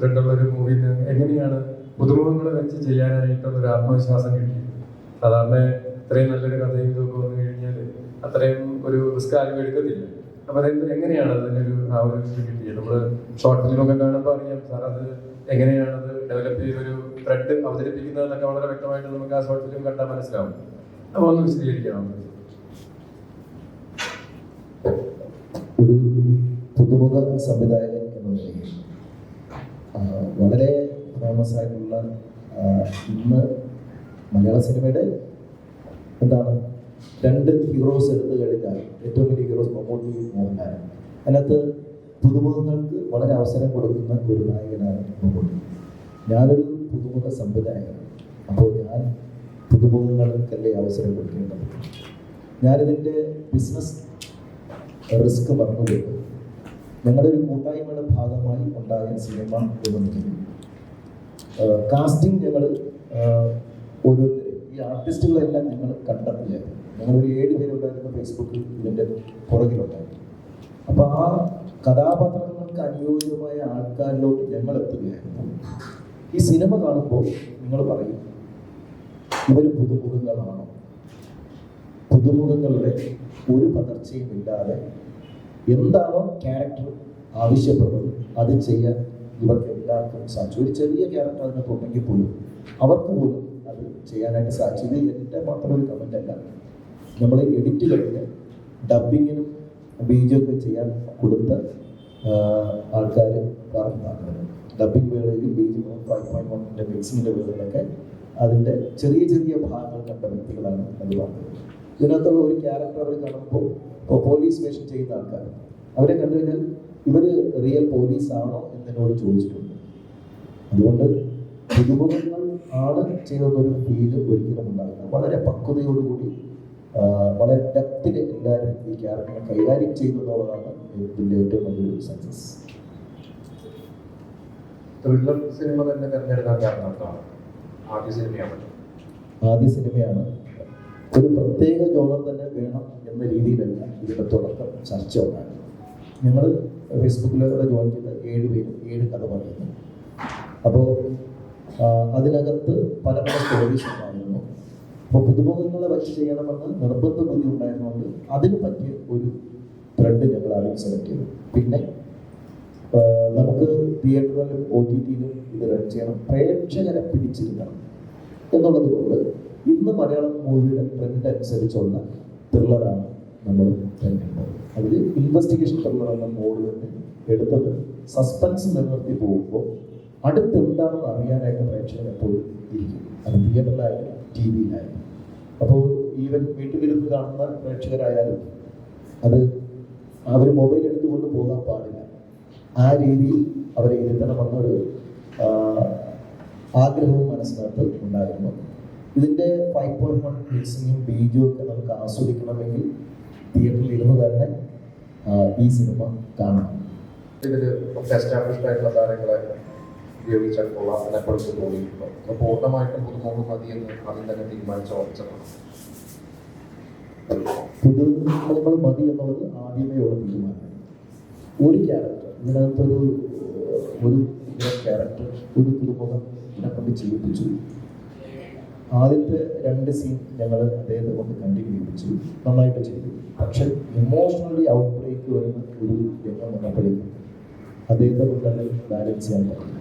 സൂപ്രണ്ടുള്ള ഒരു മൂവിന്ന് എങ്ങനെയാണ് പുതുമുഖങ്ങളെ വെച്ച് ചെയ്യാനായിട്ടുള്ളൊരു ആത്മവിശ്വാസം കിട്ടിയത്? സാധാരണ ഇത്രയും നല്ലൊരു കഥയും ഇതൊക്കെ വന്നു കഴിഞ്ഞാൽ അത്രയും ഒരു റിസ്ക് ആരും എടുക്കത്തില്ല. അപ്പൊ അതെന്ത് എങ്ങനെയാണ് അതിനൊരു ആ ഒരു ഇത് കിട്ടിയത്? നമ്മള് ഷോർട്ട് ഫിലിമൊക്കെ കാണുമ്പോൾ അറിയാം സാർ അത് എങ്ങനെയാണ് അത് ഡെവലപ്പ് ചെയ്തൊരു ത്രെഡ് അവതരിപ്പിക്കുന്നതെന്നൊക്കെ വളരെ വ്യക്തമായിട്ട് നമുക്ക് ആ ഷോർട്ട് ഫിലിം കണ്ടാൽ മനസ്സിലാവും. അപ്പൊ ഒന്ന് വിശദീകരിക്കണം. ഒരു പുതുമുഖ സംവിധായകൻ എന്ന നിലയിൽ വളരെ ഫേമസ് ആയിട്ടുള്ള ഇന്ന് മലയാള സിനിമയുടെ എന്താണ് രണ്ട് ഹീറോസ് എടുത്തു കഴിഞ്ഞാൽ ഏറ്റവും വലിയ ഹീറോസ് മമ്മൂട്ടി, മോഹൻലാൽ. അതിനകത്ത് പുതുമുഖങ്ങൾക്ക് വളരെ അവസരം കൊടുക്കുന്ന ഒരു നായകനാണ് മമ്മൂട്ടി. ഞാനൊരു പുതുമുഖ സംവിധായകനാണ്. അപ്പോൾ ഞാൻ പുതുമുഖങ്ങൾക്കല്ലേ അവസരം കൊടുക്കേണ്ടത്. ഞാനിതിൻ്റെ ബിസിനസ് റിസ്ക് പറഞ്ഞുകൊണ്ട് ഞങ്ങളുടെ ഒരു കൂട്ടായ്മയുടെ ഭാഗമായി ഉണ്ടായ സിനിമ നിർമ്മിക്കുന്നു. കാസ്റ്റിംഗ് ഞങ്ങൾ ഓരോരുത്തരും ഈ ആർട്ടിസ്റ്റുകളെല്ലാം ഞങ്ങൾ കണ്ടെത്തിയായിരുന്നു. ഞങ്ങളൊരു 7 പേരുണ്ടായിരുന്നു ഫേസ്ബുക്കിൽ ഇതിൻ്റെ പുറകിലുണ്ടായിരുന്നു. അപ്പോൾ ആ കഥാപാത്രങ്ങൾക്ക് അനുയോജ്യമായ ആൾക്കാരിലോട്ട് ഞങ്ങൾ എത്തുകയായിരുന്നു. ഈ സിനിമ കാണുമ്പോൾ നിങ്ങൾ പറയും ഇവർ പുതുമുഖങ്ങളാണോ? പുതുമുഖങ്ങളുടെ ഒരു പകർച്ചയും ഇല്ലാതെ എന്താണോ ക്യാരക്ടർ ആവശ്യപ്പെടുന്നത് അത് ചെയ്യാൻ ഇവർക്ക് എല്ലാവർക്കും സാധിച്ചു. ഒരു ചെറിയ ക്യാരക്ടർ അതിനകത്ത് ഉണ്ടെങ്കിൽ പോലും അവർക്ക് പോലും അത് ചെയ്യാനായിട്ട് സാധിച്ചു. ഇത് എൻ്റെ മാത്രം ഒരു കമൻ്റ് അല്ല. നമ്മൾ എഡിറ്റ് കഴിഞ്ഞ് ഡബിങ്ങിനും ബീജൊക്കെ ചെയ്യാൻ കൊടുത്ത ആൾക്കാർ പറഞ്ഞതാണ്. ഡബിങ് വേളയിലും ബീജ് 5.1 മിക്സിങ്ങിൻ്റെ വേളയിലൊക്കെ അതിൻ്റെ ചെറിയ ചെറിയ ഭാഗങ്ങൾ കണ്ട വ്യക്തികളാണ് അത് പറഞ്ഞത്. ഇതിനകത്തുള്ള ഒരു ക്യാരക്ടർ അവർ കാണുമ്പോൾ പോലീസ് വേഷം ചെയ്യുന്ന ആൾക്കാർ അവരെ കണ്ടു കഴിഞ്ഞാൽ ഇവർ റിയൽ പോലീസാണോ എന്നോട് ചോദിച്ചിട്ടുണ്ട്. അതുകൊണ്ട് പുതുമുഖങ്ങൾ ആണ് ചെയ്തെന്നൊരു ഫീല് ഒരിക്കലും ഉണ്ടാകുന്നത്. വളരെ പക്വതയോടുകൂടി വളരെ ഡെപ്തിൽ എല്ലാവരും ഈ ക്യാരക്ടറിനെ കൈകാര്യം ചെയ്യുന്നതാണ് ഇതിൻ്റെ ഏറ്റവും വലിയൊരു സക്സസ്. ത്രില്ലർ സിനിമ തന്നെ തിരഞ്ഞെടുക്കാൻ കാരണം എന്താണ്? ആദ്യ സിനിമയാണ്. ഒരു പ്രത്യേക ജോണർ തന്നെ വേണം എന്ന രീതിയിലല്ല ഇതിൻ്റെ തുടക്കം ചർച്ച ഉണ്ടായിരുന്നു. ഞങ്ങൾ ഫേസ്ബുക്കിലൂടെ ജോയിൻ ചെയ്ത 7 പേരും 7 കഥ പറയുന്നു. അപ്പോൾ അതിനകത്ത് പല പല സ്റ്റോറീസ് ഉണ്ടായിരുന്നു. അപ്പോൾ പുതുമുഖങ്ങളെ വച്ച് ചെയ്യണമെന്ന് നിർബന്ധ ബുദ്ധി ഉണ്ടായിരുന്നുകൊണ്ട് അതിന് പറ്റിയ ഒരു ത്രെഡ് ഞങ്ങൾ ആദ്യം സെലക്ട് ചെയ്തു. പിന്നെ നമുക്ക് തിയേറ്ററിലും OTTയിലും ഇത് റൺ ചെയ്യണം, പ്രേക്ഷകരെ പിടിച്ചിരിക്കണം എന്നുള്ളത് കൊണ്ട് ഇന്ന് മലയാളം മൂവിയുടെ ട്രെൻഡ് അനുസരിച്ചുള്ള ത്രില്ലറാണ് നമ്മൾ തിരഞ്ഞെടുത്തത്. അതിൽ ഇൻവെസ്റ്റിഗേഷൻ ത്രില്ലർ എന്ന മോഡ് തന്നെ എടുത്തത് സസ്പെൻസ് നിലനിർത്തി പോകുമ്പോൾ അടുത്ത് എന്താണെന്ന് അറിയാനായിട്ട് പ്രേക്ഷകർ എപ്പോഴും ഇരിക്കും. അത് തിയേറ്ററിലായാലും TV-യിലായാലും. അപ്പോൾ ഈവൻ വീട്ടിലിരുന്ന് കാണുന്ന പ്രേക്ഷകരായാലും അത് അവർ മൊബൈൽ എടുത്തുകൊണ്ട് പോകാൻ പാടില്ല. ആ രീതിയിൽ അവരെ ഇരുത്തണമെന്നൊരു ആഗ്രഹവും മനസ്സിനകത്ത് ഉണ്ടായിരുന്നു. ഇതിൻ്റെ 5.1 മിക്സിങ്ങും ബീജും ഒക്കെ നമുക്ക് ആസ്വദിക്കണമെങ്കിൽ തിയേറ്ററിൽ ഇരുന്ന് തന്നെ ഈ സിനിമ കാണണം. ഇതിൽ എസ്റ്റാബ്ലിഷ്ഡ് ആയിട്ടുള്ള താരങ്ങളെ ഉപയോഗിച്ചാൽ കൊള്ളാം എന്നെപ്പോഴും തോന്നിയിട്ടുണ്ടോ? അപ്പോൾ പൂർണ്ണമായിട്ടും പുതുമുഖം മതിയെന്ന് ആദ്യം തന്നെ തീരുമാനിച്ച ഓർച്ചതാണ്. പുതുമുഖങ്ങൾ മതി എന്നുള്ളത് ആദ്യമേ ഉള്ള തീരുമാനം. ഒരു ക്യാരക്ടർ ഇതിനകത്തൊരു ക്യാരക്ടർ ഒരു പുതുമുഖം ഇതിനെക്കൊണ്ട് ചെയ്യിപ്പിച്ചു. ആദ്യത്തെ 2 സീൻ ഞങ്ങൾ അദ്ദേഹത്തെ കൊണ്ട് കണ്ടിന്യൂ ചെയ്യിപ്പിച്ചു, നന്നായിട്ട് ചെയ്തു. പക്ഷെ ഇമോഷണലി ഔട്ട് ബ്രേക്ക് വരുന്ന ഒരു രംഗം വന്നപ്പോഴേക്കും അദ്ദേഹത്തെ കൊണ്ട് തന്നെ ബാലൻസ് ചെയ്യാൻ പറ്റില്ല.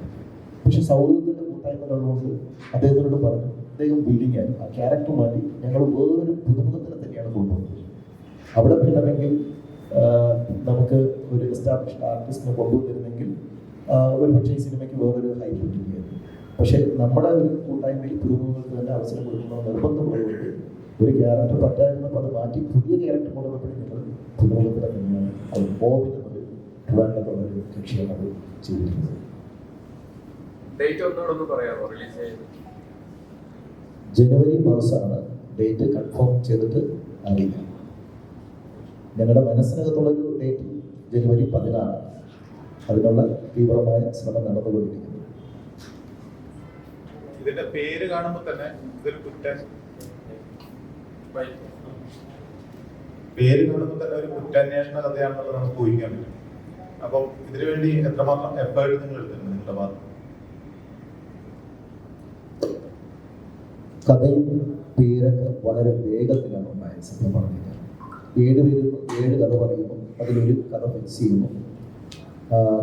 പക്ഷെ സൗഹൃദത്തിൻ്റെ കൂട്ടായ്മകളുകൊണ്ട് അദ്ദേഹത്തിനോട് പറഞ്ഞു, അദ്ദേഹം ബിൽഡിംഗ് ആയി ആ ക്യാരക്ടർ മാറ്റി ഞങ്ങൾ വേറൊരു പുതുമുഖത്തിനെ തന്നെയാണ് കൊണ്ടുപോകുന്നത്. അവിടെ വേണമെങ്കിൽ നമുക്ക് ഒരു എസ്റ്റാബ്ലിഷ്ഡ് ആർട്ടിസ്റ്റിനെ കൊണ്ടുവന്നിരുന്നെങ്കിൽ ഒരു പക്ഷേ ഈ സിനിമയ്ക്ക് വേറൊരു ഹൈപ്പ് കിട്ടുകയായിരുന്നു. പക്ഷേ നമ്മുടെ ഒരു കൂട്ടായ്മയിൽ പുതുമുഖങ്ങൾക്ക് തന്നെ അവസരം കൊടുക്കുന്ന നിർബന്ധമുള്ളതുകൊണ്ട് ഒരു ക്യാരക്ടർ പറ്റായിരുന്നപ്പോൾ അത് മാറ്റി പുതിയ ക്യാരക്ടർ കൊണ്ടുവന്നപ്പോഴും പുതുമുഖത്തിനെ തന്നെയാണ് അത് ബോബിൻ എന്നത് ട്രിവാൻഡ്രത്തുള്ള ഒരു കക്ഷിയാണ് അത് ചെയ്തിട്ടുള്ളത്. ജനുവരി മാസമാണ് ഡേറ്റ് കൺഫേം ചെയ്തിട്ട് അറിയില്ല. ഞങ്ങളുടെ മനസ്സിനകത്തുള്ളൊരു ഡേറ്റ് ജനുവരി 16. അതിനുള്ള തീവ്രമായ ശ്രമം നടന്നുകൊണ്ടിരിക്കുന്നു. ഇതിന്റെ പേര് കാണുമ്പോൾ തന്നെ ഇതൊരു ഒരു കുറ്റാന്വേഷണ കഥയാണെന്നുള്ളത് നമുക്ക് ഊഹിക്കാൻ പറ്റും. അപ്പം ഇതിനു വേണ്ടി എത്രമാത്രം എഫേർട്ട് നിങ്ങൾ എടുത്തിട്ടുണ്ട് നിങ്ങളുടെ ഭാഗത്ത്? കഥയും പേരൊക്കെ വളരെ വേഗത്തിലാണ് ഉണ്ടായത്. സത്യം പറഞ്ഞിരിക്കുന്നത് 7 പേരും 7 കഥ പറയുന്നു, അതിലൊരു കഥ ഫിക്സ് ചെയ്യുന്നു.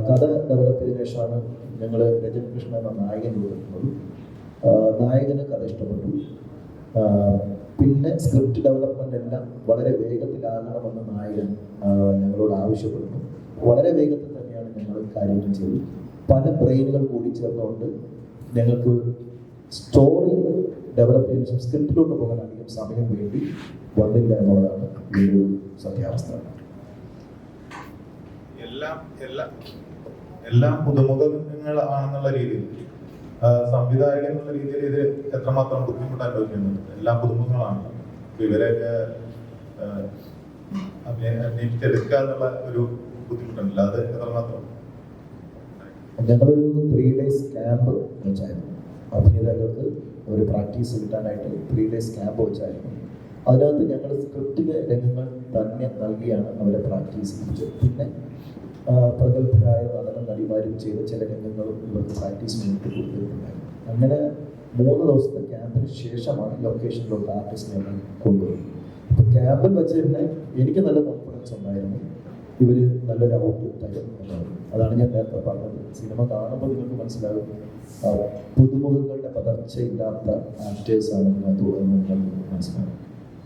കഥ ഡെവലപ്പ് ചെയ്തതിനു ശേഷമാണ് ഞങ്ങൾ രജൻ കൃഷ്ണ എന്ന നായകൻ കൊടുക്കുന്നത്. നായകന് കഥ ഇഷ്ടപ്പെട്ടു. പിന്നെ സ്ക്രിപ്റ്റ് ഡെവലപ്മെന്റ് എല്ലാം വളരെ വേഗത്തിലാകണമെന്ന് നായകൻ ഞങ്ങളോട് ആവശ്യപ്പെടുന്നു. വളരെ വേഗത്തിൽ തന്നെയാണ് ഞങ്ങൾ കാര്യങ്ങൾ ചെയ്തത്. പല ബ്രെയിനുകൾ കൂടി ചേർന്നുകൊണ്ട് ഞങ്ങൾക്ക് സ്റ്റോറി ഡെവലപ്പ് ചെയ്യുന്ന സ്ക്രിപ്റ്റിലോട്ട് പോകാൻ അധികം സമയം വേണ്ടി വന്നില്ല എന്നുള്ളതാണ് ഈ ഒരു സത്യാവസ്ഥ. എല്ലാം പുതുമുഖങ്ങളാണെന്നുള്ള രീതിയിൽ സംവിധായകൻ എന്നുള്ള രീതിയിൽ ഇത് എത്രമാത്രം ബുദ്ധിമുട്ട് അനുഭവിക്കുന്നുണ്ട്? എല്ലാം പുതുമുഖങ്ങളാണ്. ഇവരെയൊക്കെ അഭിനയിച്ചെടുക്കുക എന്നുള്ള ഒരു ബുദ്ധിമുട്ടുണ്ടല്ലോ, അത് എത്രമാത്രം? ഞങ്ങളൊരു 3 days ക്യാമ്പ് വെച്ചായിരുന്നു. അഭിനേതാക്കൾക്ക് ഒരു പ്രാക്ടീസ് കിട്ടാനായിട്ട് 3 days ക്യാമ്പ് വെച്ചായിരുന്നു. അതിനകത്ത് ഞങ്ങൾ സ്ക്രിപ്റ്റിലെ രംഗങ്ങൾ തന്നെ നൽകിയാണ് അവരെ പ്രാക്ടീസ് ചെയ്യിച്ചത്. പിന്നെ പ്രഗത്ഭരായ നടന നടിമാരും ചെയ്ത ചില രംഗങ്ങളും ഇവർക്ക് പ്രാക്ടീസ് വേണ്ടി കൊടുത്തിട്ടുണ്ടായിരുന്നു. അങ്ങനെ 3 ദിവസത്തെ ക്യാമ്പിന് ശേഷമാണ് ലൊക്കേഷനിലോട്ട് ആർട്ടിസ്റ്റിനെ കൊണ്ടുവരുന്നത്. അപ്പോൾ ക്യാമ്പിൽ വെച്ച് തന്നെ എനിക്ക് നല്ല കോൺഫിഡൻസ് ഉണ്ടായിരുന്നു, ഇവർ നല്ലൊരു ഔട്ട്പുട്ട് തരും എന്നുള്ളത്. അതാണ് ഞാൻ നേരത്തെ പറഞ്ഞത്. സിനിമ കാണുമ്പോൾ നിങ്ങൾക്ക് മനസ്സിലാകും പുതുമുഖങ്ങളുടെ പതർച്ചയില്ലാത്ത ആക്ടേഴ്സാണ് ഇതിനകത്തുള്ളതെന്ന് നിങ്ങൾക്ക് മനസ്സിലാകും.